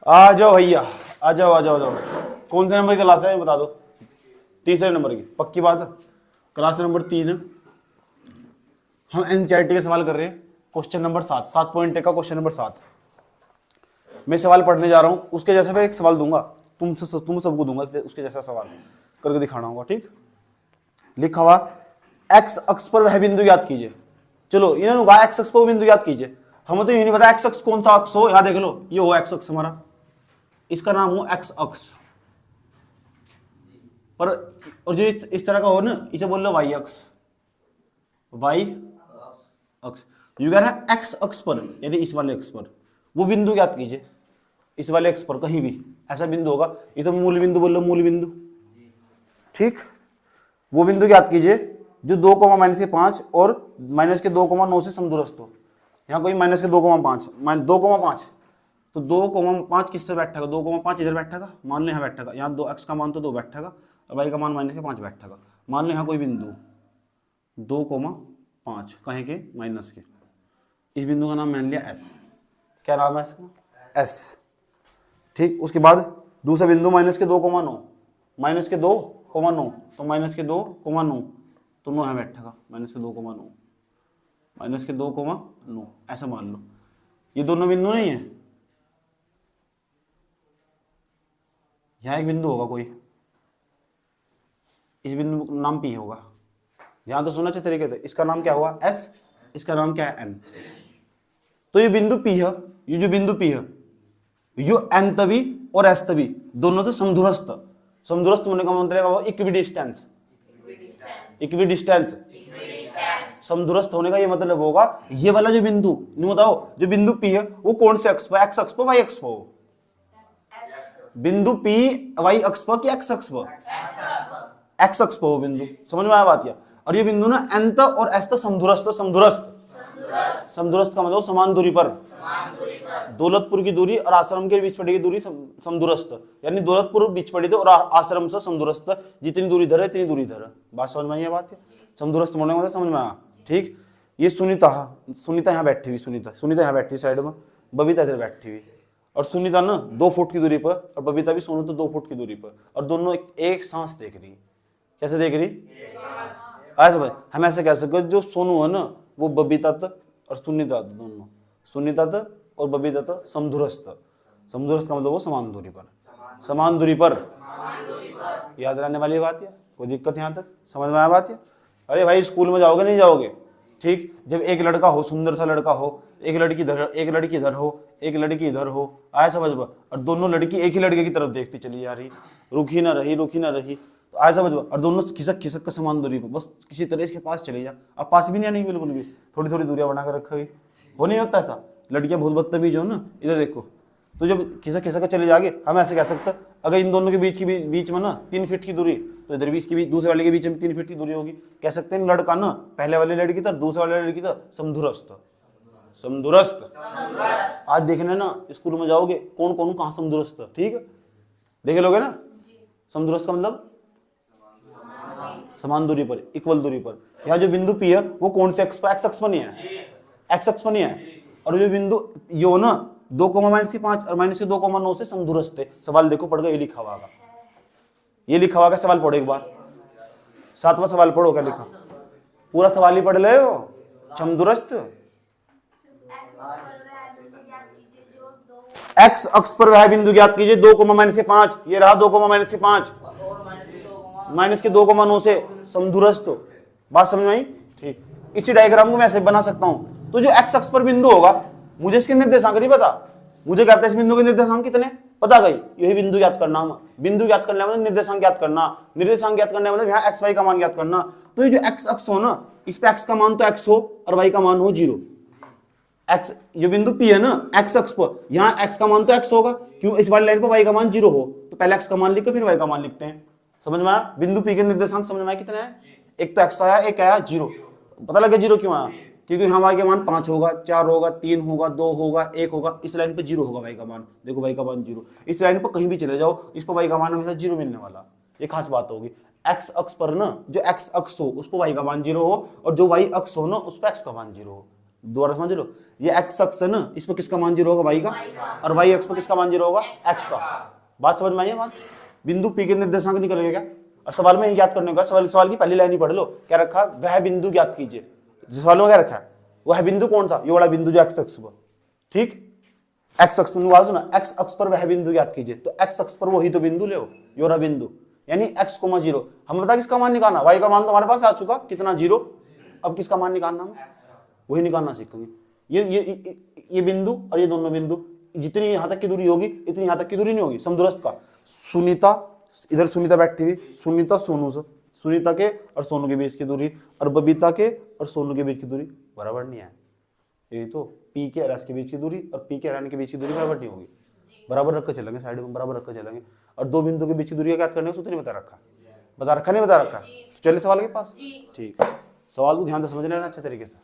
आ जाओ भैया, आ जाओ आ जाओ आ जाओ। कौन से नंबर की क्लास है बता दो? तीसरे नंबर की, पक्की बात? क्लास नंबर 3 हम एनसीईआरटी के सवाल कर रहे हैं। क्वेश्चन नंबर 7, 7.1 का क्वेश्चन नंबर 7 मैं सवाल पढ़ने जा रहा हूं। उसके जैसा फिर एक सवाल दूंगा, तुम सबको दूंगा उसके जैसा सवाल करके दिखाना होगा। ठीक, लिखा हुआ एक्स अक्ष पर वह बिंदु याद कीजिए। चलो इन्होंने कहा एक्स अक्ष पर बिंदु याद कीजिए, हमें तो ये नहीं पता एक्स अक्ष कौन सा अक्ष हो। यहां देख लो, ये हो एक्स अक्ष हमारा, इसका नाम हो एक्स अक्ष। पर और जो इस तरह का हो ना, इसे बोल लो वाई अक्ष, वाई अक्ष। यू कह रहा है एक्स अक्ष पर, यानी इस वाले अक्ष पर वो बिंदु याद कीजिए। इस वाले अक्ष पर कहीं भी ऐसा बिंदु होगा, ये तो मूल बिंदु बोल लो, मूल बिंदु। ठीक, वो बिंदु याद कीजिए जो 2,-5 और -2,9 से समदूरस्थ हो। यहाँ कोई -2,5 2,5 तो 2,5 किससे बैठेगा? 2,5 इधर बैठेगा, मान लो यहाँ बैठेगा। यहाँ 2 एक्स का मान तो 2 बैठेगा और वाई का मान -5 बैठेगा। मान लो यहाँ कोई बिंदु 2,5 कहें के माइनस के, इस बिंदु का नाम मान लिया एस। क्या नाम है इसका? एस। ठीक, उसके बाद दूसरा बिंदु -2,9 -2,9 तो -2,9 तो 9 है बैठेगा, -2,9 -2,9 ऐसा मान लो। ये दोनों बिंदु नहीं है, यहाँ एक बिंदु होगा कोई, इस बिंदु का नाम पी होगा। ध्यान तो सुनना चाहिए तरीके से। इसका नाम क्या हुआ? एस, इसका नाम क्या है? एन। तो ये बिंदु पी है, ये जो बिंदु पी है, यो एन तभी और एस तभी दोनों से समदूरस्थ। समदूरस्थ होने का मतलब इक्विडिस्टेंस। इक्विडिस्टेंस, समदूरस्थ होने का ये मतलब होगा ये वाला जो बिंदु, नहीं बताओ, जो बिंदु पी है वो कौन से अक्ष पर? एक्स अक्ष पर, वाई अक्ष पर? बिंदु पी वाई अक्ष पर कि एक्स अक्ष पर? एक्स अक्ष पर वो बिंदु। समझ में आया बात? या और ये बिंदु ना एन तक और एस तक समदूरस्थ। समदूरस्थ, समदूरस्थ का मतलब समान दूरी पर। दौलतपुर की दूरी और आश्रम के बीच पड़ी की दूरी समदूरस्थ, यानी दौलतपुर बीच पड़ी थी और आश्रम से समदूरस्थ, जितनी दूरी इधर है इतनी दूरी इधर है। बात समझ में आई? बात है समदूरस्थ होने का मतलब समझ में आया? ठीक, ये सुनीता यहाँ बैठी हुई, सुनीता यहाँ बैठी साइड में, बबीता इधर बैठी हुई। और सुनीता ना 2 फुट की दूरी पर और बबीता भी सोनू तो 2 फुट की दूरी पर, और दोनों एक सांस देख रही। कैसे देख रही? ऐसे भाई हम ऐसे कह सकते, जो सोनू है ना वो बबीता तक और सुनीता दोनों, सुनीता तक और बबीता तक समदूरस्थ। समदूरस्थ का मतलब वो समान दूरी पर, समान दूरी पर। याद रहने वाली बात है, कोई दिक्कत यहाँ तक? समझ में आया बात है? अरे भाई स्कूल में जाओगे नहीं जाओगे? ठीक, जब एक लड़का हो, सुंदर सा लड़का हो, एक लड़की इधर हो, एक लड़की इधर हो, आया समझ में? और दोनों लड़की एक ही लड़के की तरफ देखती चली जा रही, रुकी ना रही तो आया समझ में? और दोनों खिसक खिसक कर समान दूरी पर, बस किसी तरह इसके पास चले जा। अब पास भी नहीं आनी बिल्कुल भी, थोड़ी थोड़ी दूरियां बना कर रखा हुई। हो नहीं होता ऐसा? लड़कियां बहुत बदतमीज हो ना, इधर देखो, तो जब खिसक खिसक कर चले जागे, हम ऐसे कह सकते अगर इन दोनों के बीच में ना 3 फीट की दूरी, तो इधर भी इसके बीच, दूसरे वाले के बीच में 3 फीट की दूरी होगी। कह सकते हैं लड़का ना पहले वाले लड़की तरफ, दूसरे वाले लड़की तरफ समदूरस्थ। समदूरस्थ आज देखने ना स्कूल में जाओगे कौन कौन कहाँ समदूरस्थ, ठीक है देख लोगे ना। समदूरस्थ का मतलब समान दूरी पर, इक्वल दूरी पर। यहाँ जो बिंदु पी है वो कौन से अक्ष पर? एक्स अक्ष पर नहीं है, एक्स अक्ष पर नहीं है। और जो बिंदु यो ना 2,-5 और -2,9 से समदूरस्थ है। सवाल देखो पढ़ गए, ये लिखा हुआ, ये लिखा हुआ। सवाल पढ़ो एक बार, 7वां सवाल पढ़ो, क्या लिखा? पूरा सवाल ही पढ़ ले हो। समदूरस्थ एक्स अक्ष पर वह बिंदु ज्ञात कीजिए 2,-5, ये रहा 2,-5 -2,9 से समदूरस्थ। बात समझ में आई? ठीक, इसी डायग्राम को मैं ऐसे बना सकता हूं। तो जो एक्स अक्ष पर बिंदु होगा, मुझे इसके निर्देशांक नहीं पता, मुझे कहता है इस बिंदु के निर्देशांक कितने पता गई, यही बिंदु ज्ञात करना। बिंदु ज्ञात करने मतलब निर्देशांक ज्ञात करना, निर्देशांक ज्ञात करने मतलब यहाँ एक्स वाई का मान ज्ञात करना। तो ये जो एक्स अक्ष हो ना, इस पे एक्स का मान तो एक्स हो और वाई का मान हो 0। एक्स जो बिंदु पी है ना एक्स अक्ष पर, यहाँ एक्स का मान तो एक्स होगा, क्यों? इस वाली लाइन पर वाई का मान 0 हो, तो पहले एक्स का मान लिख के फिर वाई का मान लिखते हैं। समझ में आया? बिंदु पी के निर्देशांक समझ में आया कितने हैं? एक तो एक्स आया, एक आया 0। पता लगे 0 क्यों आया? क्योंकि यहाँ वाई का मान 5 होगा, 4 होगा, 3 होगा, 2 होगा, 1 होगा। इस लाइन पे 0 होगा वाई का मान। देखो वाई का मान 0, इस लाइन पर कहीं भी चले जाओ, इस पर वाई का मान हमेशा 0 मिलने वाला। ये खास बात होगी। एक्स अक्ष पर ना जो एक्स अक्ष हो उस पर वाई का मान 0 हो, और जो वाई अक्ष हो ना उस पर एक्स का मान 0 हो। दोबारा समझ लो, ये एक्स अक्ष है ना, इस पर किसका मान 0 होगा, वाई का, और वाई अक्ष पर किसका मान 0 होगा, एक्स का। बात समझ में आई है बात? बिंदु पी के निर्देशांक निकलेगा क्या, और सवाल में ज्ञात करने का, सवाल की पहली लाइन ही पढ़ लो, क्या रखा, वह बिंदु ज्ञात कीजिए। जिस सवाल में क्या रखा है, वह बिंदु कौन सा, ये वाला बिंदु जो एक्स अक्ष पर, ठीक, एक्स अक्ष तुमने बात सुना, एक्स अक्ष पर वह बिंदु ज्ञात कीजिए, तो एक्स अक्ष पर वही तो बिंदु ले, ये वाला बिंदु, यानी x, 0। हम बता किसका मान निकालना, y का मान तो हमारे पास आ चुका, कितना, 0। अब किसका मान निकालना, हम वही निकालना सीखेंगे। ये बिंदु और ये दोनों बिंदु, जितनी यहां तक की दूरी होगी इतनी यहां तक की दूरी नहीं होगी समदूरस्थ का। सुनीता, इधर सुनीता बैठी हुई, सुनीता सोनू से, सुनीता के और सोनू के बीच की दूरी और बबीता के और सोनू के बीच की दूरी बराबर नहीं है। यही तो पी के और एस के बीच की दूरी और पी के और एन के बीच की दूरी बराबर नहीं होगी। बराबर रख कर चलेंगे, साइड में बराबर रख कर चलेंगे। और दो बिंदु के बीच की दूरी क्या करने का सूत्र नहीं बता रखा, बता रखा नहीं बता रखा। तो चलिए सवाल के पास, ठीक, सवाल को ध्यान से समझ लेना अच्छे तरीके से,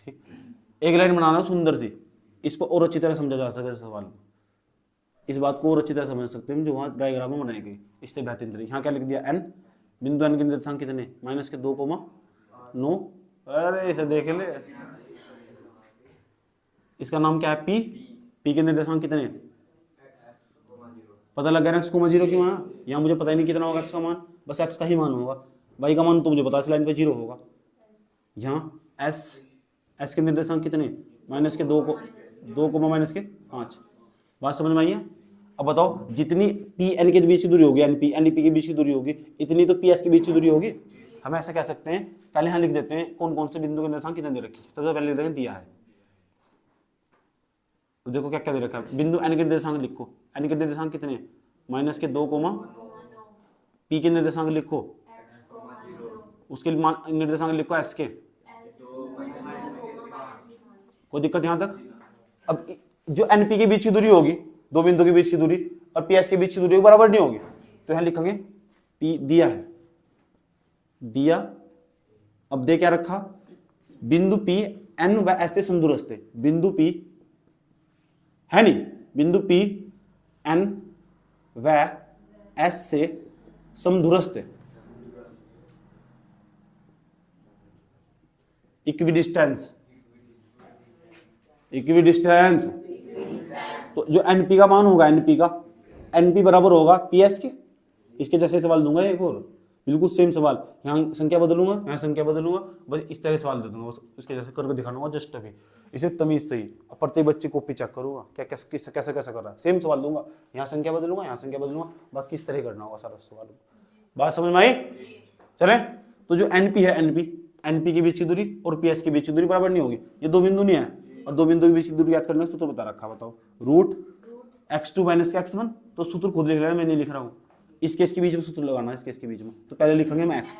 ठीक। एक लाइन बनाना सुंदर सी, इसको और अच्छी तरह समझा जा सके सवाल, इस बात को और अच्छी तरह समझ सकते हैं जो वहां डायग्राम में बनाई गई, इससे बेहतरीन तरीके। यहाँ क्या लिख दिया, एन, बिंदु एन के निर्देशांक कितने, -2,9। अरे इसे देख ले, इसका नाम क्या है, पी, पी के निर्देशांक कितने, पता लग गया, x,0 की वहां, यहाँ मुझे पता ही नहीं कितना होगा x का मान, बस x का ही मान होगा, y का मान तो मुझे पता है, इस लाइन पे 0 होगा। यहाँ s के निर्देशांक कितने, -2,5। बात समझ में आई है? अब बताओ, जितनी पी एन के बीच की दूरी होगी, एन पी के बीच की दूरी होगी, इतनी तो पी एस के बीच की दूरी होगी। हम ऐसा कह सकते हैं, पहले यहाँ लिख देते हैं कौन कौन से बिंदु के निर्देशांक कितने दे रखे, सबसे पहले लिख देते हैं दिया है। तो देखो क्या क्या दे रखा है, बिंदु एन के निर्देशांक लिखो, एन के निर्देशांक कितने, -2, पी के निर्देशांक लिखो, उसके निर्देशांक लिखो एस के, कोई दिक्कत यहां तक? अब जो एनपी के बीच की दूरी होगी, दो बिंदु के बीच की दूरी और पीएस के बीच की दूरी बराबर नहीं होगी, तो यहां लिखेंगे पी दिया है, दिया। अब दे क्या रखा, बिंदु पी एन व एस से समदूरस्थ है, बिंदु पी है नहीं, बिंदु पी एन व एस से समदूरस्थ है, इक्विडिस्टेंस, इक्विडिस्टेंस। तो जो एनपी का मान होगा, एनपी का, एनपी बराबर होगा पीएस के। इसके जैसे सवाल दूंगा एक और, बिल्कुल सेम सवाल, यहाँ संख्या बदलूंगा, यहाँ संख्या बदलूंगा, बस इस तरह सवाल दे दूंगा, बस उसके जैसे करके दिखाऊंगा जस्ट अभी, इसे तमीज सही। अब प्रत्येक बच्चे कॉपी चेक करूंगा क्या कैसे कैसे कैसे कर रहा है, सेम सवाल दूंगा, यहाँ संख्या बदलूंगा, यहाँ संख्या बदलूंगा, बाकी इस तरह करना होगा सारा सवाल। बात समझ में आई? चले, तो जो एनपी है, एनपी के बीच की दूरी और पीएस के बीच की दूरी बराबर नहीं होगी, ये दो बिंदु नहीं है, और दो बिंदु के बीच की दूरी याद करने का सूत्र बता रखा, बताओ, रूट x2 - x1। तो सूत्र खुद लिख लेना, मैं नहीं लिख रहा हूँ, इस केस के बीच में सूत्र लगाना है, इस केस के बीच में। तो पहले लिखेंगे मैं x,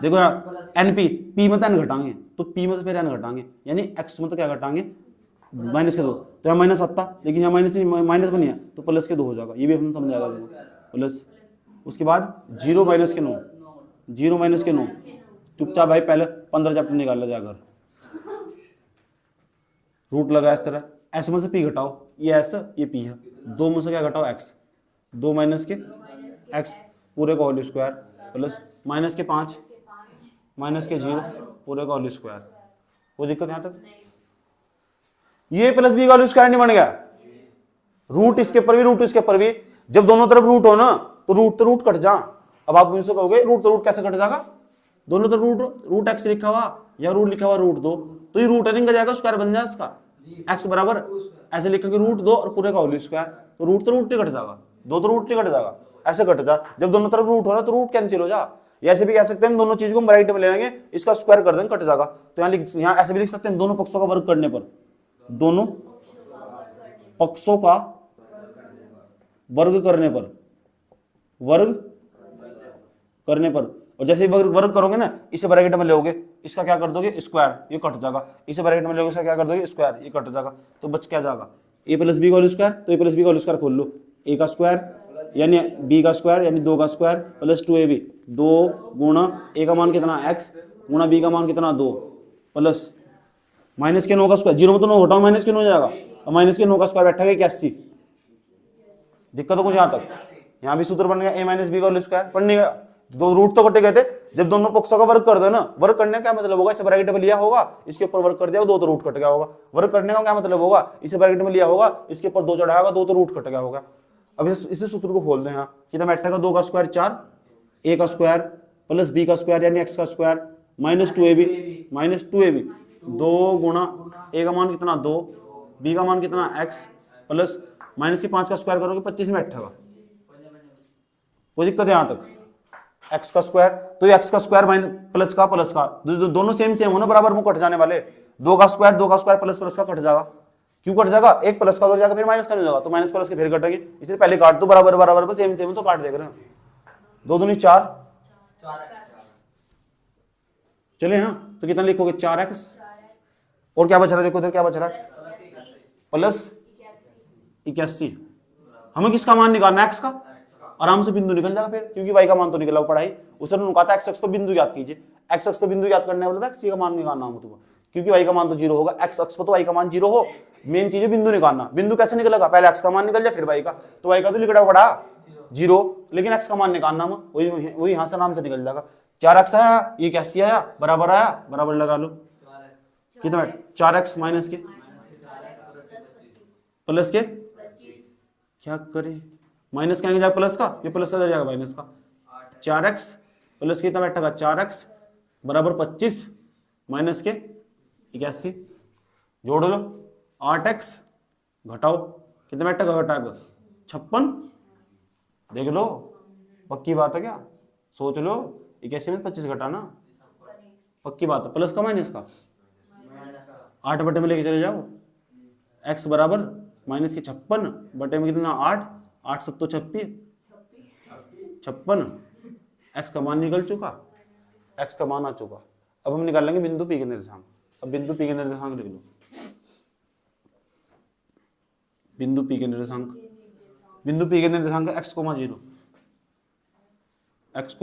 देखो यार, एनपी, पी में तो एन घटाएंगे, तो पी में से फिर एन घटाएंगे, यानी x में तो क्या घटाएंगे, -2, तो यहाँ माइनस आता, लेकिन यहाँ माइनस में नहीं है, तो +2 हो जाएगा, ये भी हम समझ आएगा प्लस। उसके बाद 0 - 9, 0 - 9, चुपचाप भाई पहले 15 चैप्टर निकाल लिया जाकर, रूट लगा इस तरह, एस में से पी घटाओ, ये एस ये पी है, 2 में से क्या घटाओ, एक्स, 2 - के एक्स पूरे का होल स्क्वायर, प्लस -5 - के 0 पूरे का होल स्क्वायर। कोई दिक्कत यहां तक? ये प्लस बी का होल स्क्वायर नहीं बन गया, रूट इसके ऊपर भी, रूट इसके ऊपर भी, जब दोनों तरफ रूट हो ना तो रूट कट जा। अब आप मुझसे कहोगे रूट कैसे कट जाएगा, दोनों तरफ रूट एक्स लिखा हुआ या रूट लिखा हुआ √2, तो ये रूट निकल जाएगा, स्क्वायर बन जाएगा इसका, x बराबर ऐसे लिखेंगे √2 और पूरे का होल स्क्वायर, तो रूट नहीं कट जाएगा, दो तो रूट नहीं कट जाएगा, ऐसे कट जा। जब दोनों तरफ रूट हो ना तो रूट कैंसिल हो जा। ऐसे भी कह सकते हैं, दोनों चीज को ब्रैकेट में ले लेंगे, इसका स्क्वायर कर देंगे, कट जाएगा। तो यहाँ ऐसे भी लिख सकते हैं, दोनों पक्षों का वर्ग करने पर, दोनों पक्षों का वर्ग करने पर, और जैसे वर्ग करोगे ना, इसे ब्रैकेट में लोगे, इसका क्या कर दोगे, स्क्वायर, ये कट जाएगा, इसे ब्रैकेट में लोगे, इसका क्या कर दोगे, स्क्वायर, ये कट जाएगा, तो बच क्या जाएगा, a + b का होल स्क्वायर। तो a + b का होल स्क्वायर खोल लो, a का स्क्वायर यानी b का स्क्वायर यानी 2 का स्क्वायर प्लस 2ab, 2 गुणा a का मान कितना x गुणा b का मान कितना 2, प्लस -9 का स्क्वायर, 0 में तो 9 घटाओ, -9 हो जाएगा, और -9 का स्क्वायर बैठा गया 81। दिक्कत हो कुछ यहाँ तक? यहाँ भी सूत्र बन गया a - b का होल स्क्वायर, बन नहीं गया, दो रूट तो कटे गए थे। जब दोनों पक्षों का वर्ग कर दो ना, वर्ग करने का क्या मतलब होगा, इसे ब्रैकेट में लिया होगा, इसके ऊपर वर्ग कर दिया, दो तो रूट कट गया होगा। वर्ग करने का क्या मतलब होगा, इसे ब्रैकेट में लिया होगा, इसके ऊपर दो चढ़ाया होगा, दो तो रूट कट गया होगा। अब इस सूत्र को खोल दें यहाँ, कितना बैठेगा, 2 का स्क्वायर 4, a का स्क्वायर प्लस b का स्क्वायर यानी x का स्क्वायर माइनस 2ab 2 गुणा a का मान कितना 2, b का मान कितना x प्लस माइनस के 5 का स्क्वायर करोगे 25 में बैठेगा। कोई दिक्कत है यहाँ तक, x का स्क्वायर, तो ये x का स्क्वायर माइनस प्लस का दोनों सेम हो ना, बराबर मुंह कट जाने वाले। 2 का स्क्वायर प्लस का कट जाएगा, क्यों कट जाएगा, एक प्लस का उधर जाएगा फिर माइनस का नहीं जाएगा, तो माइनस प्लस के फिर कटेंगे, इसलिए पहले काट दो, बराबर बराबर पर सेम तो काट देख रहे हैं। 2 दूनी 4, चले हाँ, तो कितना लिखोगे 4x, और क्या बच रहा है, देखो इधर क्या बच रहा है, प्लस 81। हमें किसका मान निकालना है, x का, आराम से बिंदु निकल जाएगा फिर, क्योंकि y का मान तो निकला पढ़ाई। उसने कहा था x अक्ष पर बिंदु याद कीजिए, x अक्ष पर बिंदु याद करने वाले x का मान निकालना हो तुम्हें, क्योंकि y का मान तो 0 होगा, x अक्ष पर तो y का मान 0 हो, मेन चीज है बिंदु निकालना। बिंदु कैसे निकलेगा, पहले x का मान निकल जाए फिर y का, तो y का तो लिखा पड़ा 0, लेकिन x का मान निकालना वही यहां से आराम से निकल जाएगा। 4x आया, ये कैसे आया, बराबर आया, बराबर लगा लो, कितना 4x माइनस के प्लस के क्या करे, माइनस क्या जाएगा प्लस का, ये प्लस का जाएगा माइनस का, 4x प्लस कितना बैठेगा 4x बराबर 25 माइनस के 81, जोड़ लो 8x घटाओ कितना बैठेगा, घटाएगा 56, देख लो पक्की बात है क्या, सोच लो 81 में 25 घटाना पक्की बात है, प्लस का माइनस का 8 बटे में लेके चले जाओ, x बराबर माइनस के 56 बटे में कितना 8 7 56, x का मान निकल चुका, x का मान आ चुका। अब हम निकालेंगे बिंदु P के निर्देशांक। अब बिंदु P के निर्देशांक लिख लो, बिंदु P के निर्देशांक, बिंदु P के निर्देशांक x, 0 x,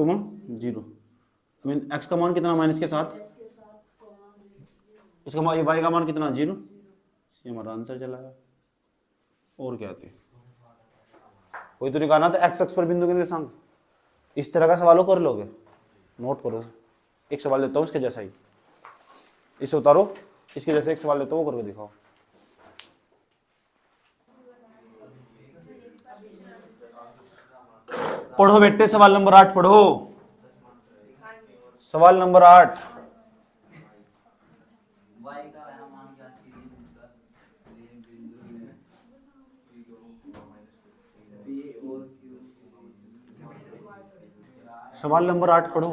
0, x का मान कितना माइनस के 7, इसका मान, y का मान कितना 0, ये हमारा आंसर चला गया। और क्या थे, कोई तो निकालना था x अक्ष पर बिंदु के निर्देशांक। इस तरह का सवालों कर लोगे, नोट करो, एक सवाल देता हूं इसके जैसा ही, इसे उतारो, इसके जैसे एक सवाल देता हूं वो करके दिखाओ। पढ़ो बेटे, सवाल नंबर 8 पढ़ो, सवाल नंबर 8। सवाल नंबर 8 पढ़ो,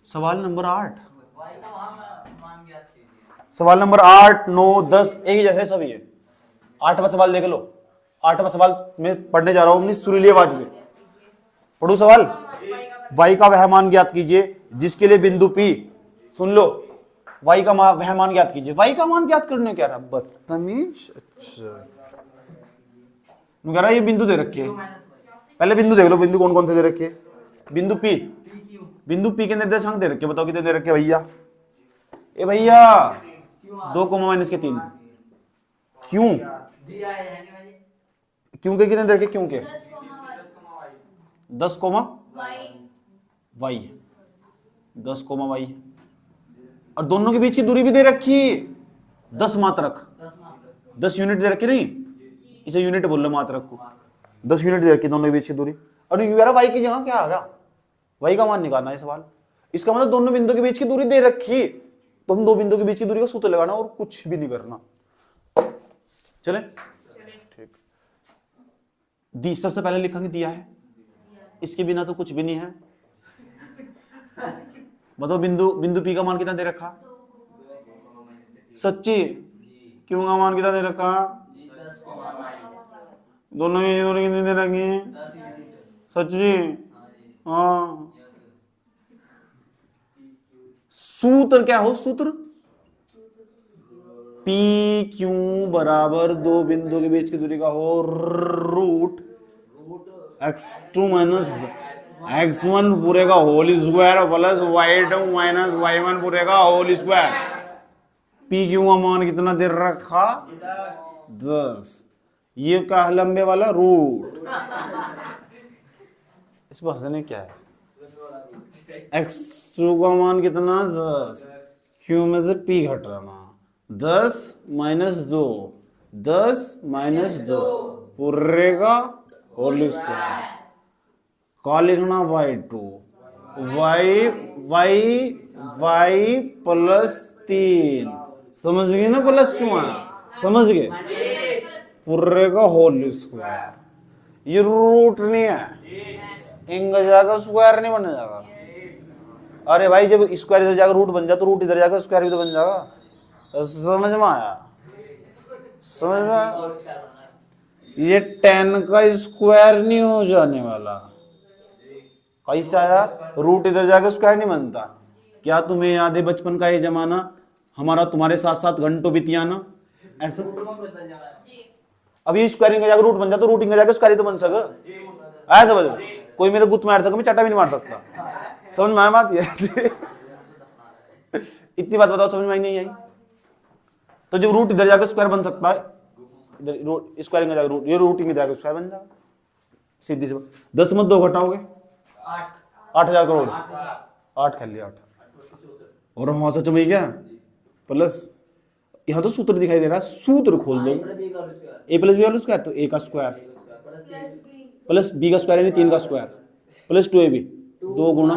सवाल नंबर 8, सवाल नंबर 8, 9, 10 एक ही जैसे सभी है। 8वां सवाल देख लो, 8वां सवाल मैं पढ़ने जा रहा हूं अपनी सुरीली आवाज में, पढ़ो सवाल। y का वह मान ज्ञात कीजिए जिसके लिए बिंदु P, सुन लो, y का वह मान ज्ञात कीजिए, y का मान ज्ञात करने क्या रहा, बदतमीज। अच्छा कह रहा है ये बिंदु दे रखे हैं, पहले बिंदु देख लो, बिंदु कौन कौन से दे रखे, बिंदु P, बिंदु P के निर्देशांक दे रखे, बताओ कितने दे रखे भैया, ए भैया 2 माइनस के 3, क्यों, क्यों के कितने दे रखे, क्यों के 10 y, 10 y, और दोनों के बीच की दूरी भी दे रखी 10 मात्रक, 10 यूनिट दे रखी, नहीं इसे यूनिट बोल लो मात्रक को, 10 यूनिट दे रखी दोनों के बीच की दूरी। और y की जगह क्या आ गया, y का मान निकालना है सवाल, इसका मतलब दोनों बिंदु के बीच की दूरी दे रखी, तो हम दो बिंदु के बीच की दूरी का सूत्र लगाना और कुछ भी नहीं करना। चले ठीक, दी सबसे पहले लिखेंगे दिया है, इसके बिना तो कुछ भी नहीं है। बताओ बिंदु P का मान कितना दे रखा, सच्ची, क्यों का मान कितना दे रखा, दोनों कितने दे रखी, सच्ची, हाँ। सूत्र क्या हो, सूत्र P Q बराबर दो बिंदु के बीच की दूरी का हो रूट x2 माइनस x1 पूरे का whole square plus y2 minus y1 पूरे का होल स्क्वायर। P Q का मान कितना दे रखा 10, ये क्या लंबे वाला रूट, इस हंसने क्या है? x2 का मान कितना 10, q में से p घटाना 10 माइनस 2, 10 माइनस 2 पूरे का होल स्क्वायर का लिखना y2 y प्लस 3 समझ गए ना प्लस क्यों आया? समझ गए? पूरे का होल स्क्वायर ये रूट नहीं है इंग जाएगा स्क्वायर नहीं बन जाएगा। अरे भाई जब स्क्वायर इधर जाकर रूट बन जाए तो रूट इधर जाकर स्क्वायर भी तो बन जाएगा। समझ में आया? समझ में आया? ये 10 का स्क्वायर नहीं हो जाने वाला। कैसे आया? रूट इधर जाकर स्क्वायर नहीं बनता। क्या तुम्हें याद है बचपन का ये जमाना हमारा तुम्हारे साथ साथ घंटों बीतियाना ऐसा? अब ये स्क्वायरिंग का जाकर रूट बन जाए तो रूटिंग का जाकर स्क्वायर तो बन सके ऐसा समझ। कोई मेरे गुत्त मार सके मैं चाटा भी नहीं मार सकता। समझ में आया बात? ये इतनी बात बताओ समझ में नहीं आई? तो जब रूट इधर जाकर स्क्वायर बन सकता है इधर रूट स्क्वायरिंग का जाकर रूट ये रूटिंग इधर जाकर स्क्वायर बन जाएगा सीधी सी बात। 10 में 2 घटाओगे 8,000 करोड़ 8 खेल लिया 8 और वहां से चमेगी क्या प्लस यहाँ तो सूत्र दिखाई दे रहा है सूत्र खोल दो ए प्लस बी वाला स्क्वायर तो ए का स्क्वायर प्लस बी का स्क्वायर यानी 3 का स्क्वायर प्लस 2ab 2 गुना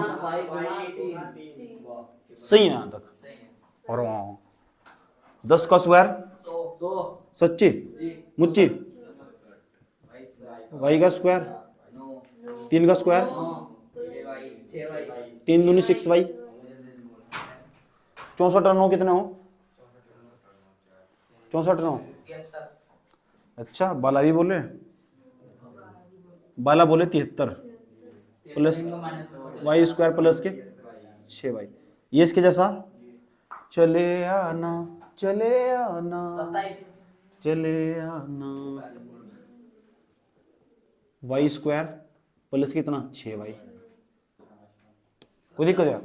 सही है यहाँ तक। और वहां 10 का स्क्वायर सच्ची मुच्ची y का स्क्वायर 3 का स्क्वायर 3 दूनी 6y 64 और 9 कितने हो 64 9। अच्छा बाला भी बोले बाला बोले 73 प्लस y स्क्वायर प्लस के 6y ये इसके जैसा चले आना चले आना चले आना y स्क्वायर प्लस कितना 6y। कोई दिक्कत है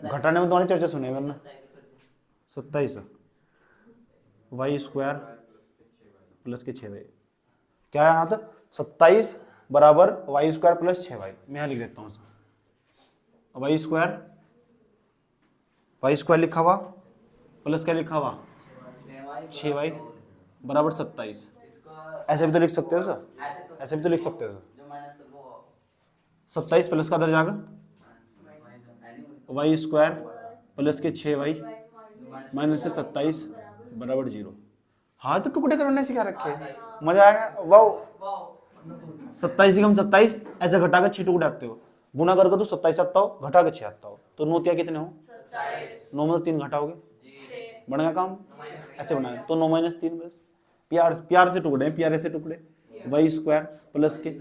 घटाने में तुम्हारी चर्चा सुने वरना 27 y स्क्वायर प्लस के 6y क्या है यहाँ तक 27 बराबर y स्क्वायर प्लस 6y। मैं यहाँ लिख देता हूँ y स्क्वायर लिखा हुआ प्लस क्या लिखा हुआ 6y बराबर 27। ऐसे भी तो लिख सकते हो सर ऐसे भी तो लिख सकते हो सर 27 प्लस का दर जाएगा y स्क्वायर प्लस के 6y माइनस से 27 बराबर 0। हाँ तो टुकड़े करने सिखा रखे मजा आएगा वाओ। 27 हम 27 ऐसे घटा कर 6 टुकड़े आते हो गुना करके तो 27 आता हो घटा के 6 आता हो तो 9 कितने हो 9 में 3 घटाओगे बन गया काम। ऐसे बनाए तो 9 माइनस 3 बस प्यार से टुकड़े प्यारे से टुकड़े y स्क्वायर प्लस के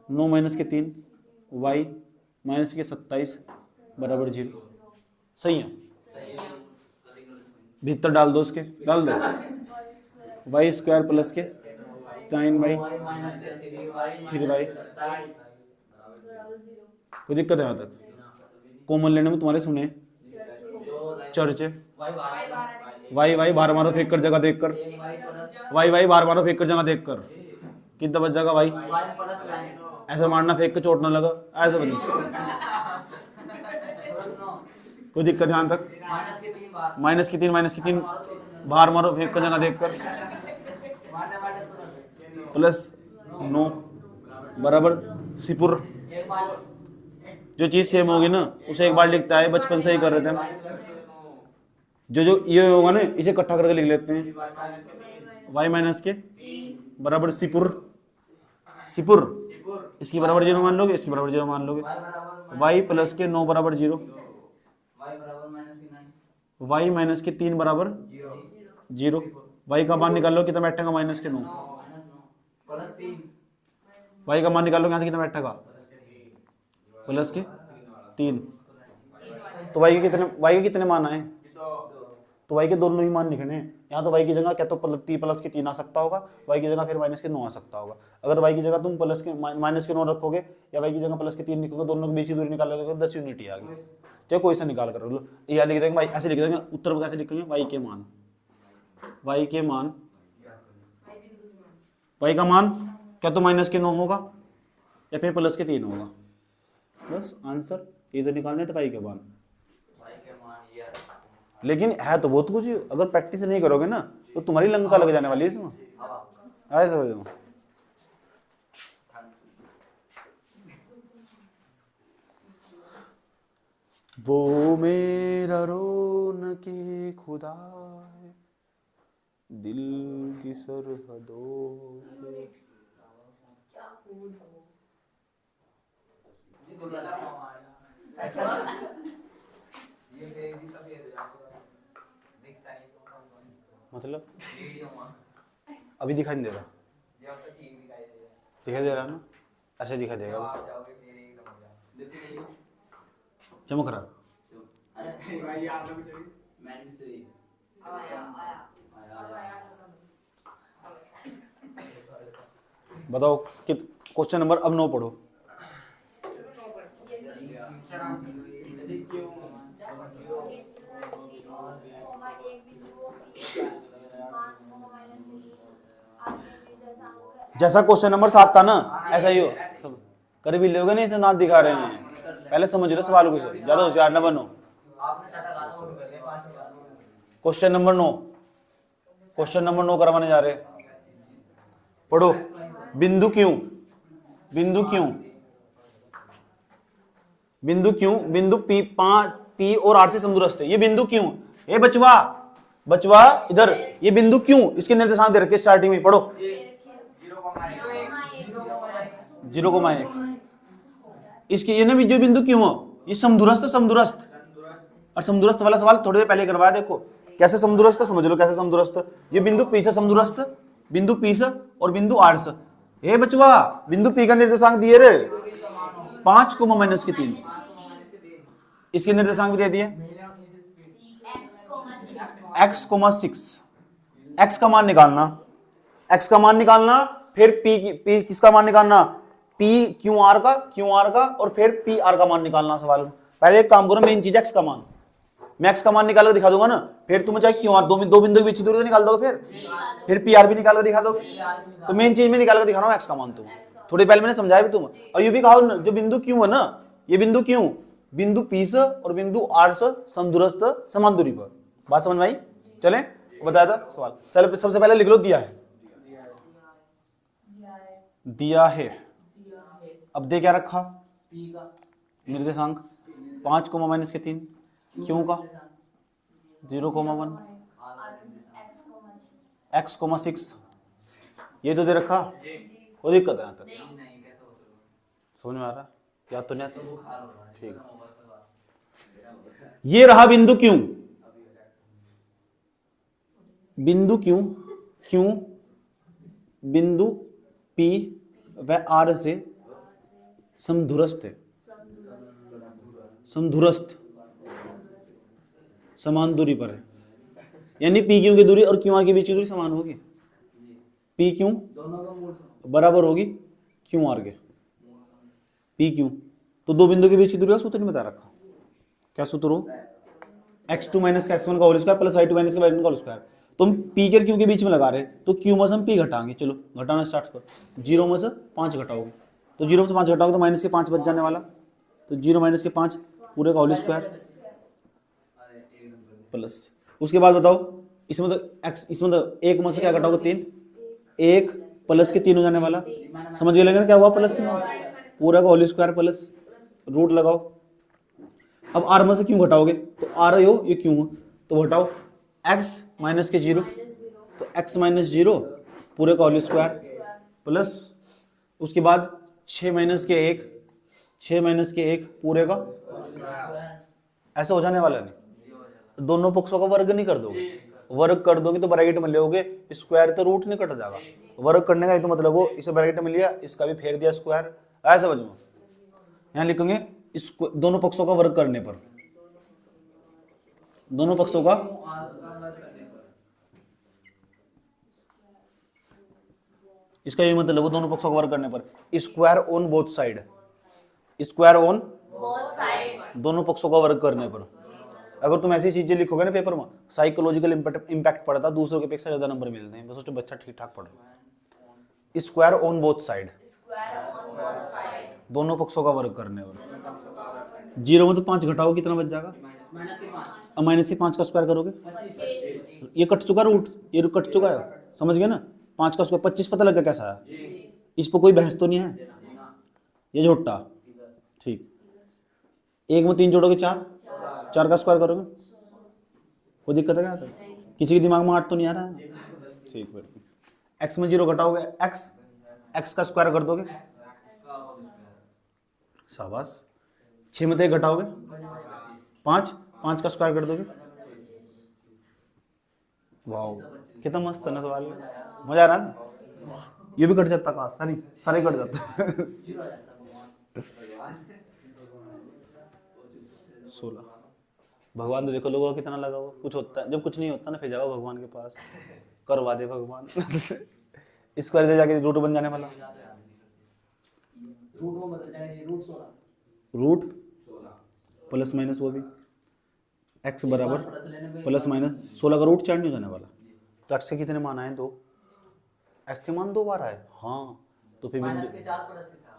9 माइनस के 3 y माइनस के 27 बराबर 0। सही है भीतर डाल दो उसके डाल दो y स्क्वायर प्लस के 9y 3y कोई दिक्कत है यहाँ तक? कॉमन लेने में तुम्हारे सुने चर्चे y बाहर मारो फेंक कर जगह देख कर y बाहर मारो फेंक कर जगह देख कर कितना बच जाएगा y ऐसे मारना फेंक के चोट ना लगा ऐसे बच। कोई दिक्कत ध्यान तक? माइनस की 3 बाहर मारो फेंक कर जगह देख कर प्लस 9 बराबर सिपुर। जो चीज सेम होगी ना उसे एक बार लिखता है बचपन से ही कर रहे थे हम। जो ये होगा ना इसे इकट्ठा करके लिख लेते हैं y माइनस के बराबर सिपुर इसकी बराबर 0 मान लोगे इसकी बराबर 0 मान लोगे y प्लस के 9 बराबर 0 y माइनस के 3 बराबर 0 y का मान निकाल लो कितना बैठेगा माइनस के 9 y का मान निकाल लो यहाँ से कितना बैठेगा प्लस के 3 तो y के कितने मान आए तो y के दोनों ही मान लिखने हैं। यहाँ तो y की जगह क्या तो प्लस के 3 आ सकता होगा y की जगह फिर माइनस के 9 आ सकता होगा। अगर y की जगह तुम प्लस के माइनस के 9 रखोगे या y की जगह प्लस के 3 लिखोगे दोनों के बीच की दूरी निकाल लोगे 10 यूनिट ही आ गई। चाहे कोई सा निकाल कर लो या लिख देंगे भाई ऐसे लिख देंगे उत्तर में कैसे लिखेंगे y का मान क्या तो माइनस के 9 होगा या फिर प्लस के 3 होगा बस आंसर ये तो निकालने तो पाई के मान। लेकिन है तो बहुत कुछ, अगर प्रैक्टिस नहीं करोगे ना तो तुम्हारी लंका लग जाने वाली है इसमें। ऐसे हो जाओ। वो मेरा रोन के खुदा है, दिल की सरहदों पे। मतलब अभी दिखाई नहीं दे रहा, दिखाई दे रहा ना, ऐसे दिखाई देगा बस। चमक रहा। बताओ कित क्वेश्चन नंबर अब 9 पढ़ो। जैसा क्वेश्चन नंबर 7 था ना ऐसा ही हो, करीबी लोगे नहीं, इतना दिखा रहे हैं। पहले समझ लो सवाल को, ज्यादा होशियार ना बनो। क्वेश्चन नंबर 9, क्वेश्चन नंबर 9 करवाने जा रहे, पढ़ो। बिंदु क्यों, बिंदु क्यों, बिंदु क्यों, बिंदु P 5 P और R से समदूरस्थ है। ये बिंदु क्यों, ये बचवा बचवा इधर, ये बिंदु क्यों, इसके निर्देशांक दे रखे स्टार्टिंग में, पढ़ो। 0,1 इसके ये ना जो बिंदु क्यों हो, ये समदूरस्थ समदूरस्थ, और समदूरस्थ वाला सवाल थोड़ी देर पहले करवाया। देखो कैसे समदूरस्थ, समझ लो कैसे समदूरस्थ। ये बिंदु P से समदूरस्थ, बिंदु P से और बिंदु R से। हे बचवा बिंदु P का निर्देशांक दिए रे 5 -3, इसके निर्देशांक भी दे दिए x, 6। x का मान निकालना, x का मान निकालना, फिर P किसका मान निकालना, P QR का और फिर PR का मान निकालना सवाल में। पहले एक काम करो, मेन चीज x का मान, मैं x का मान निकाल कर दिखा दूंगा ना, फिर तुम्हें चाहे QR दो बिंदु के बीच की दूरी निकाल दोगे, फिर PR भी निकाल कर दिखा दोगे। तो मेन चीज में निकाल कर दिखा रहा हूँ x का मान। तुम थोड़ी पहले मैंने समझाया भी तुम, और ये भी कहा जो बिंदु क्यों है ना, ये बिंदु क्यों, बिंदु P से और बिंदु R से समदूरस्थ समान दूरी पर। बात समझ में आई? चले बताया था सवाल। चलो सबसे पहले लिख लो, दिया है, दिया है। अब दे क्या रखा, निर्देशांक 5 -3, क्यों का 0,1, x, 6, ये तो दे रखा। कोई दिक्कत है यहाँ तक, समझ में आ रहा, याद तो नहीं आता? ठीक है, ये रहा बिंदु क्यों, बिंदु क्यों, क्यों बिंदु P व R से समदूरस्थ है, समदूरस्थ समान दूरी पर है। यानी P क्यों की दूरी और QR के बीच की दूरी समान होगी। P क्यों बराबर होगी QR के, P क्यों। तो दो बिंदु के बीच की दूरी का सूत्र नहीं बता रखा, क्या सूत्र हो, x2 - x1 का whole square plus y2 - y1 का होल स्क्वायर। तुम P के Q के बीच में लगा रहे, तो Q में से हम P घटाएंगे। चलो घटाना स्टार्ट करो, 0 में से 5 घटाओगे, तो 0 में से 5 घटाओगे तो -5 बच जाने वाला, तो 0 - 5 पूरे का होल स्क्वायर प्लस। उसके बाद बताओ इसमें तो x, इसमें तो 1 में से क्या घटाओगे 3, 1 प्लस के 3 हो जाने वाला। समझ गए लेकिन क्या हुआ, प्लस के पूरा का होल स्क्वायर प्लस रूट लगाओ। अब R में से क्यों घटाओगे, तो R हो ये क्यों, तो घटाओ x माइनस के 0, तो x - 0 पूरे का होल स्क्वायर प्लस, उसके बाद 6 के 1, 6 के 1 पूरे का, ऐसा हो जाने वाला नहीं। दोनों पक्षों का वर्ग नहीं कर दोगे, वर्ग कर दोगे तो ब्रैकेट में लोगे स्क्वायर, तो रूट नहीं कट जाएगा। वर्ग करने का ये तो मतलब हो, इसे ब्रैकेट में लिया, इसका भी फेर दिया स्क्वायर, ऐसा समझो। यहाँ लिखेंगे दोनों पक्षों का वर्ग करने पर, दोनों पक्षों का, इसका ये मतलब वो दोनों पक्षों का वर्ग करने पर, square on both side, square on दोनों पक्षों का वर्ग करने पर। अगर तुम ऐसी चीजें लिखोगे ना पेपर में, साइकोलॉजिकल इंपैक्ट पड़ता, दूसरों के अपेक्षा ज्यादा नंबर मिलते हैं। बस उसको बच्चा ठीक ठाक पढ़े। स्क्वायर ऑन बोथ साइड, दोनों पक्षों का वर्ग करने पर। 0 में तो 5 घटाओ कितना बच जाएगा? अब -5 का स्क्वायर करोगे, ये कट चुका रूट, ये कट चुका है, समझ गए ना? 5 का स्क्वायर 25 पता लग गया कैसा है? इस पर कोई बहस तो नहीं है, ये झोटा। ठीक, 1 में 3 जोड़ोगे 4, 4 का स्क्वायर करोगे, कोई दिक्कत है क्या? किसी के दिमाग में 8 तो नहीं आ रहा है? ठीक, फिर x में 0 घटाओगे x का स्क्वायर कर दोगे, शाबाश। 6 में 1 घटाओगे 5 का स्क्वायर कर दोगे। वाह, कितना मस्त है ना सवाल, मजा आ रहा है ना? ये भी कट जाता का, सारे कट जाते 16। भगवान तो देखो लोगों को कितना लगा हुआ, कुछ होता है, जब कुछ नहीं होता ना फिर जाओ भगवान के पास, करवा दे भगवान स्क्वायर से जाके रूट बन जाने वाला, रूट प्लस माइनस, वो भी x बराबर प्लस माइनस 16 का रूट 4 नहीं जाने वाला। तो x के कितने मान आए? 2। x के मान 2 बार आए, हाँ। तो फिर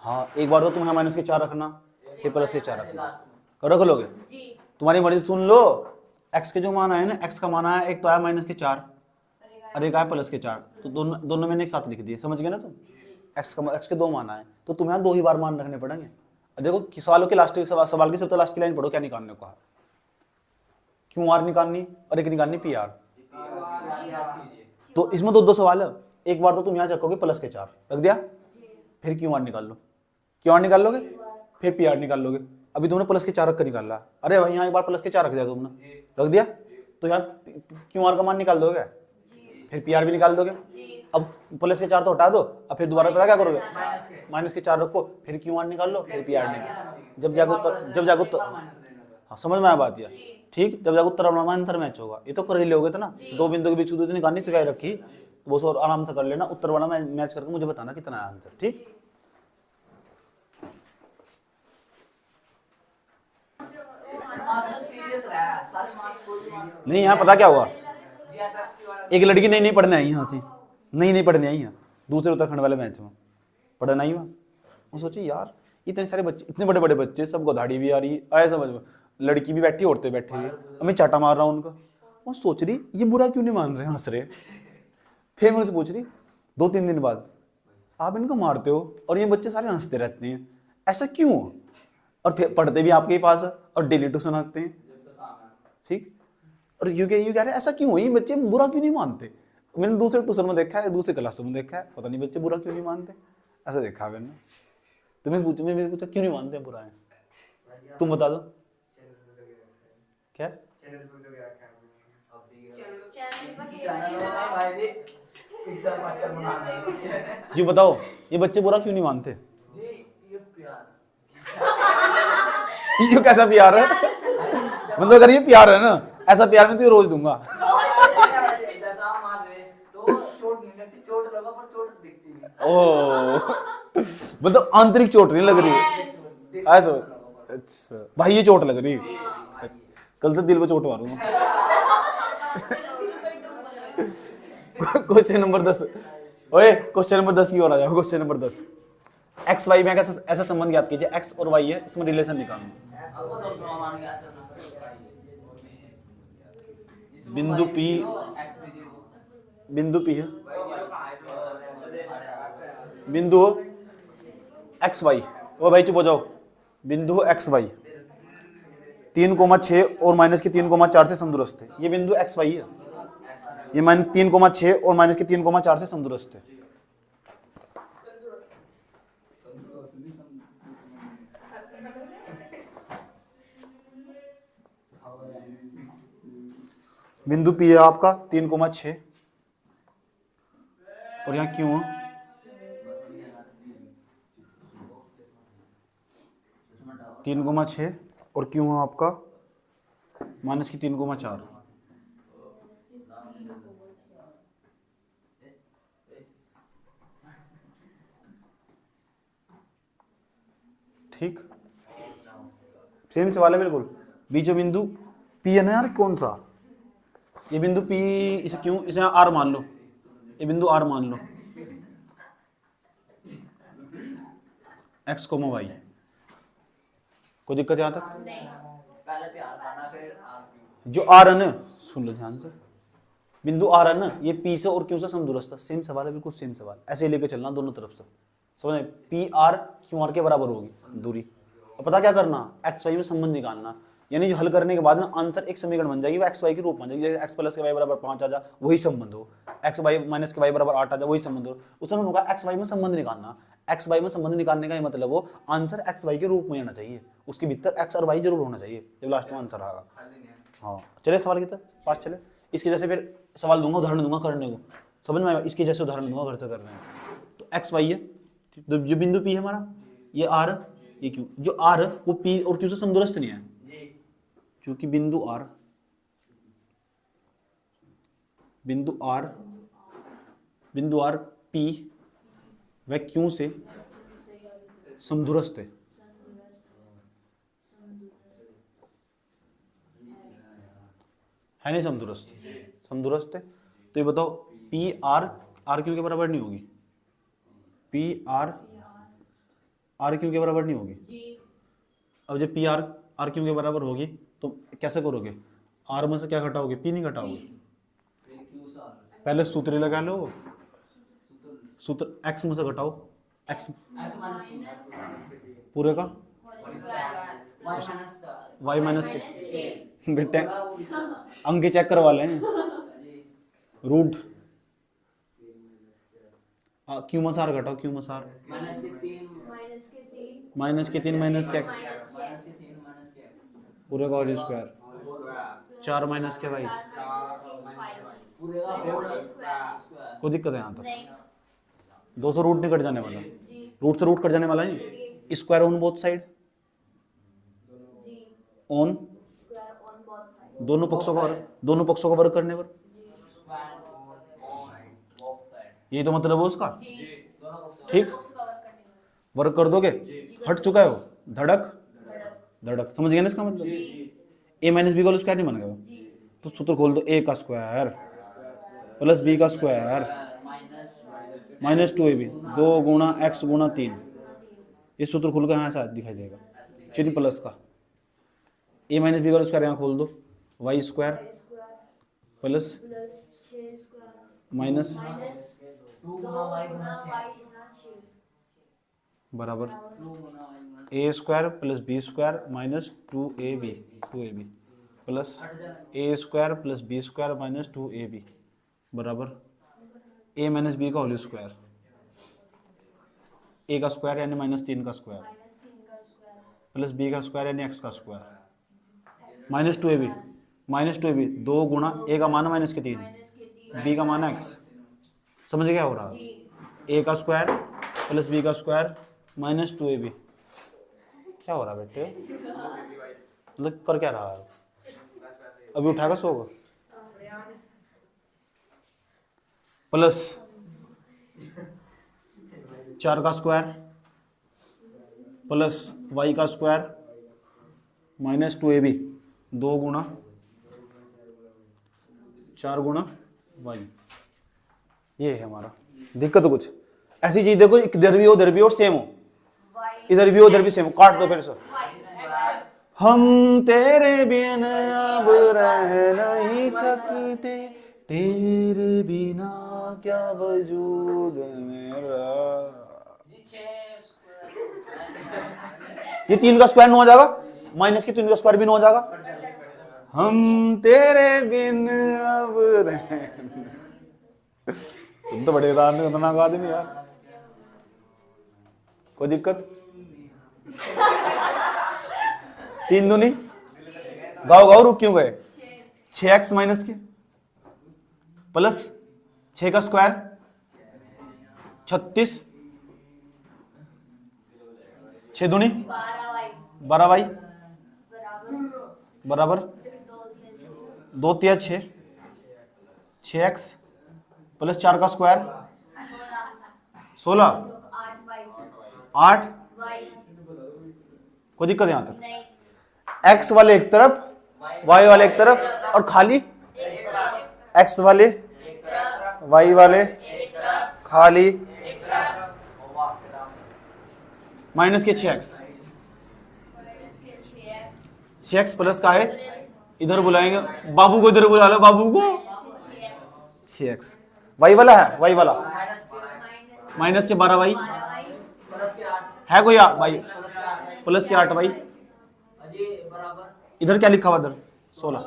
हाँ, एक बार तो तुम यहाँ -4 रखना, फिर +4 रखना, रख लोगे? तुम्हारी मर्जी, सुन लो। x के जो मान आए ना, x का मान आया, एक तो आया -4 और एक आया +4, तो दोनों मैंने एक साथ लिख दिए, समझ गए ना तुम? x के 2 मान आए, तो तुम्हें यहाँ 2 ही बार मान रखने पड़ेंगे। देखो सवालों के लास्ट सवाल की सबसे लास्ट की लाइन पढ़ो, क्या निकालने को है? QR निकालनी और एक निकालनी PR। तो इसमें 2 सवाल है, एक बार तो तुम यहाँ रखोगे +4 रख दिया, फिर QR निकाल लो, QR निकाल लोगे, फिर PR निकाल लोगे। अभी तुमने +4 रख कर निकाला, अरे भाई यहाँ एक बार +4 रख दिया तुमने, रख दिया, तो यहाँ QR का मान निकाल दोगे, फिर PR भी निकाल दोगे। अब +4 तो हटा दो, अब फिर दोबारा पता क्या करोगे? -4 रखो, फिर QR निकाल लो, फिर PR निकाल, जब जागो उत्तर, हाँ समझ में आया बात यार? ठीक, जब जागो उत्तर आंसर मैच होगा। ये तो कर ही लोगे, तो ना 2 बिंदु के बीच की दूरी निकालनी सिखाई रखी, वो सो आराम से कर लेना, उत्तर वाला मैच करके मुझे बताना कितना है आंसर। ठीक, नहीं यहाँ पता क्या हुआ, एक लड़की नहीं पढ़ने आई यहाँ से, नहीं पढ़ने आई यहाँ दूसरे उत्तराखंड वाले मैच में, पढ़ना ही हुआ। वो सोची यार इतने सारे बच्चे, इतने बड़े बड़े बच्चे, सबको दाढ़ी भी आ रही, आए समझ में, लड़की भी बैठी, औरतें बैठी हुई, मैं चाटा मार रहा हूँ उनका। वो सोच रही ये बुरा क्यों नहीं मान रहे, हंस रहे। फिर मैं उनसे पूछ रही 2-3 दिन बाद, आप इनको मारते हो और ये बच्चे सारे हंसते रहते हैं, ऐसा क्यों? और फिर पढ़ते भी आपके पास और डेली ट्यूशन आते हैं, ठीक, और यू कह रहे ऐसा क्यों, ये बच्चे बुरा क्यों नहीं मानते? मैंने दूसरे ट्यूशन में देखा है, दूसरे क्लास में देखा है, पता नहीं बच्चे बुरा क्यों नहीं मानते, ऐसा देखा मैंने। तो मैंने पूछा क्यों नहीं मानते बुरा है, तुम बता दो क्या? ये बताओ ये बच्चे बुरा क्यों नहीं मानते? ये कैसा प्यार है? मतलब अगर ये प्यार है ना, ऐसा प्यार मैं तुझे रोज दूंगा। ओह, मतलब आंतरिक चोट नहीं लग रही ऐसा? अच्छा भाई ये चोट लग रही, कल से दिल पे चोट मारूंगा। क्वेश्चन नंबर 10, ओए क्वेश्चन नंबर 10 की ओर आ जाओ। क्वेश्चन नंबर 10, एक्स वाई में ऐसा संबंध ज्ञात कीजिए, एक्स और वाई है, इसमें रिलेशन निकालना। बिंदु P है, बिंदु एक्स वाई, ओ भाई चुप हो जाओ, बिंदु एक्स वाई 3,6 और -3,4 से समदूरस्थ है। ये बिंदु एक्स वाई है, ये -3,6 और -3,4 से समदूरस्थ है। बिंदु P है आपका 3,6 और यहाँ क्यों है 3,6 और क्यों है आपका -3,4। ठीक, सेम सवाल है बिल्कुल। बीच बिंदु P है ना यार, कौन सा ये बिंदु P, इसे क्यों, इसे R मान लो, ये बिंदु R मान लो, एक्स कोमा वाई। कोई दिक्कत यहाँ तक? पहले पे आर था ना, फिर आर क्यू। जो आर है ना, सुन लो ध्यान से, बिंदु आर है ना, ये पी से और क्यू से समदूरस्थ है। सेम सवाल है, बिल्कुल सेम सवाल, ऐसे ही लेके चलना दोनों तरफ से, समझ? पी आर क्यू आर के बराबर होगी दूरी। और पता क्या करना, एक्स वाई में संबंध निकालना, यानी जो हल करने के बाद ना आंसर एक समीकरण बन जाएगी, वो एक्स वाई के रूप में बन जाएगी। एक्स प्लस के वाई बराबर 5 आ जा, वही संबंध हो। एक्स वाई माइनस के वाई बराबर 8 आ जा, वही संबंध हो। उसने उन्होंने कहा एक्स वाई में संबंध निकालना। एक्स वाई में संबंध निकालने का मतलब हो आंसर एक्स वाई के रूप में आना चाहिए, उसके भीतर एक्स और वाई जरूर होना चाहिए जब लास्ट में आंसर आएगा। हाँ चले सवाल की तरफ पास चले। इसके जैसे फिर सवाल दूंगा, उदाहरण दूंगा करने को, समझ में आएगा? इसके जैसे उदाहरण दूंगा, घर से कर रहे हैं। तो एक्स वाई है, तो जो बिंदु पी है हमारा, ये आर, ये क्यू। जो आर वो पी और क्यू से समदूरस्थ नहीं है, क्योंकि बिंदु आर पी व क्यू से समदूरस्थ है। है नहीं समदूरस्थ? समदूरस्थ है। तो ये बताओ पी आर आर क्यू के बराबर नहीं होगी, पी आर आर क्यू के बराबर नहीं होगी। अब जब पी आर आर क्यू के बराबर होगी तो कैसे करोगे? आर में से क्या घटाओगे? पी नहीं घटाओगे। पहले सूत्र लगा लो, सूत्र एक्स में से घटाओ, एक्स पूरे का वाई माइनस के बेटे अंक चेक करवा लें। रूट क्यू में सार घटाओ, क्यू में सार माइनस के 3 माइनस के एक्स पूरे का होल स्क्वायर 4 माइनस के वाई। कोई दिक्कत है यहाँ तक? 200 रूट नहीं कट जाने वाला, रूट से रूट कट जाने वाला नहीं। Square on both side, on दोनों पक्षों का वर्ग करने पर, यही तो मतलब है उसका। ठीक, वर्ग कर दोगे, हट चुका है वो, धड़क धड़क, समझ गए ना इसका मतलब? ए माइनस बी का स्क्वायर नहीं बन गया, तो सूत्र खोल दो, ए का स्क्वायर प्लस बी का स्क्वायर माइनस 2ab 2 गुणा एक्स गुणा 3। ये सूत्र खुल कर यहाँ से दिखाई देगा, चिन्ह प्लस का। ए माइनस बी का स्क्वायर यहाँ खोल दो, वाई स्क्वायर प्लस माइनस बराबर a square plus b square minus 2ab plus a square plus b square minus 2ab बराबर ए माइनस बी का होल स्क्वायर, ए का स्क्वायर यानी माइनस 3 का स्क्वायर प्लस बी का स्क्वायर यानी x का square minus 2ab 2 गुणा ए का मान माइनस के 3 बी का मान एक्स। समझ क्या हो रहा? ए का स्क्वायर प्लस बी का स्क्वायर माइनस 2ab। क्या हो रहा बेटे? मतलब कर क्या रहा है? अभी उठाएगा सोगा प्लस 4 का स्क्वायर प्लस वाई का स्क्वायर माइनस 2ab 2 गुणा 4 गुणा वाई। ये है हमारा। दिक्कत कुछ ऐसी चीज देखो, इधर भी हो उधर भी और सेम हो, इधर भी हो उधर भी सेम हो, काट दो फिर से। हम तेरे बिन अब रह नहीं सकते, तेरे बिना क्या वजूद मेरा। ये 3 का स्क्वायर 9 हो जाएगा, माइनस के 3 का स्क्वायर भी 9 हो जाएगा। हम तेरे बिन अब रह, तुम तो बड़े खतरनाक आदमी यार। कोई दिक्कत? 3 दूनी गाओ रुक क्यों गए? 6x माइनस के प्लस 6 का स्क्वायर 36 6 दूनी 12 वाई बराबर 2 तिया 6 6x प्लस 4 का स्क्वायर 16 8। कोई दिक्कत यहां तक? x वाले एक तरफ, y वाले एक तरफ, और खाली x वाले y वाले खाली माइनस के 6x, 6x प्लस का है, इधर बुलाएंगे बाबू को, इधर बुला लो बाबू को, 6x। वाई वाला है, वाई वाला माइनस के 12y प्लस के 8 है कोई वाई प्लस के 8y, अजी बराबर इधर क्या लिखा हुआ इधर 16,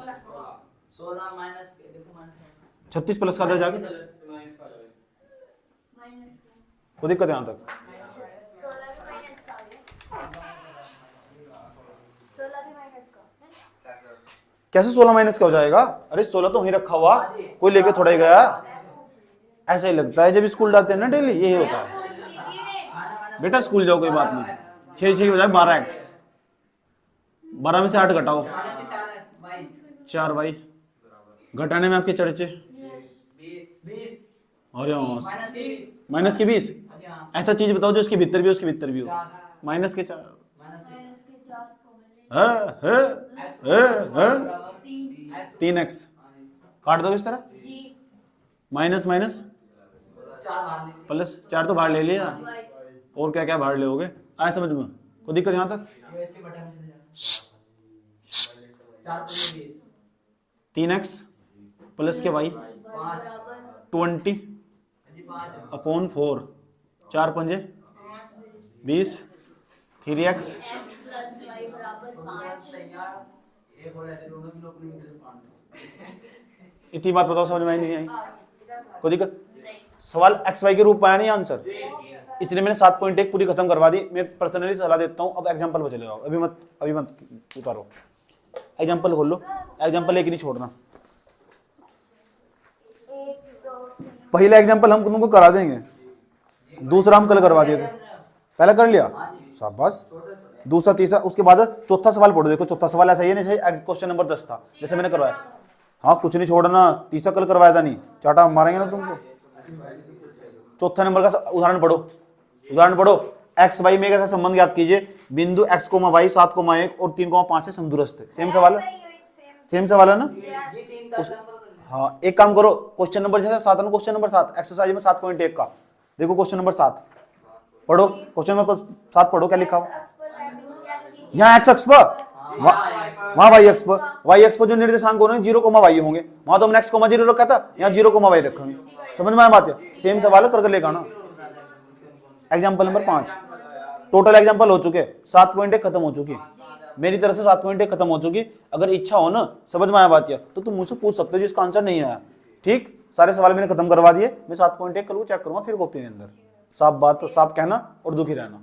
16 माइनस के देखो माइनस 36 प्लस का इधर जाके कोई दिक्कत है यहाँ तक? कैसे 16 माइनस का हो जाएगा? अरे 16 तो वहीं रखा हुआ, कोई लेके थोड़ा ही गया। ऐसा ही लगता है जब स्कूल जाते हैं ना डेली, यही होता है। बेटा स्कूल जाओ कोई बात नहीं, 6 6 की बजाय 12x, 12 में से 8 घटाओ, माइनस के 4 है भाई 4y, घटाने में आपके चर्चे 20 और माइनस के 20 माइनस के 20। अजी हां ऐसा चीज बताओ जो उसके भीतर भी हो, उसके भीतर भी हो। माइनस के 4 माइनस के है 3x, काट दो इस तरह, माइनस माइनस 4 बाहर ले प्लस 4 तो बाहर ले लिया, और क्या क्या बाहर ले लोगे? आए समझ में? कोई दिक्कत यहाँ तक? ये इसके बटे में चले जाना 4 + 20 3x प्लस के y 5 20 अजी 5 अपॉन 4, 4 पंजे 20, 3x तैयार ये बोल रहे थे दोनों की लोग नहीं मिले 5 इतनी बात बताओ, समझ में आई नहीं आई? कोई दिक्कत? सवाल एक्स वाई के रूप में आया नहीं आंसर, इसलिए मैंने 7.1 पूरी खत्म करवा दी। मैं पर्सनली सलाह देता हूं, अब एग्जांपल पे चले जाओ, अभी मत उतारो, एग्जांपल खोल लो, एग्जांपल एक नहीं छोड़ना। पहला एग्जांपल हम तुमको करा देंगे, दूसरा हम कल करवा दिए थे, पहला कर लिया, शाबाश। दूसरा तीसरा, उसके बाद चौथा सवाल पढ़ो। देखो चौथा सवाल ऐसा ही नहीं, क्वेश्चन नंबर 10 था जैसे मैंने करवाया। हाँ कुछ नहीं छोड़ना, तीसरा कल करवाया था नहीं, चाटा मारेंगे ना तुमको। चौथा नंबर का उदाहरण पढ़ो, उदाहरण पढ़ो। एक्स वाई में कैसा संबंध याद कीजिए, बिंदु x, y 7,1 और 3,5 से समदूरस्थ है। सेम सवाल है, सेम सवाल है ना? ये 3 का एग्जांपल हाँ एक काम करो, क्वेश्चन नंबर जैसे 7 है ना, क्वेश्चन नंबर 7 एक्सरसाइज में 7.1 का देखो, क्वेश्चन नंबर 7 पढ़ो, क्वेश्चन नंबर 7 पढ़ो, क्या लिखा हुआ यहाँ एक्स अक्ष पर, वहां वाई अक्ष पर, वाई अक्ष पर जो निर्देशांक होंगे 0, y होंगे, वहां तो हमने x, 0 रखा था, यहाँ 0, y रखेंगे। समझ में आया बात है? सेम सवाल है, करके लेगा ना। एग्जाम्पल नंबर 5, टोटल एग्जाम्पल हो चुके, 7.1 खत्म हो चुकी, मेरी तरफ से 7.1 खत्म हो चुकी। अगर इच्छा हो ना, समझ में आया बात या, तो तुम मुझसे पूछ सकते हो जिसका आंसर नहीं आया। ठीक, सारे सवाल मैंने खत्म करवा दिए, मैं 7.1 करूँ, चेक करूंगा फिर कॉपी के अंदर। साफ बात, साफ कहना और दुखी रहना।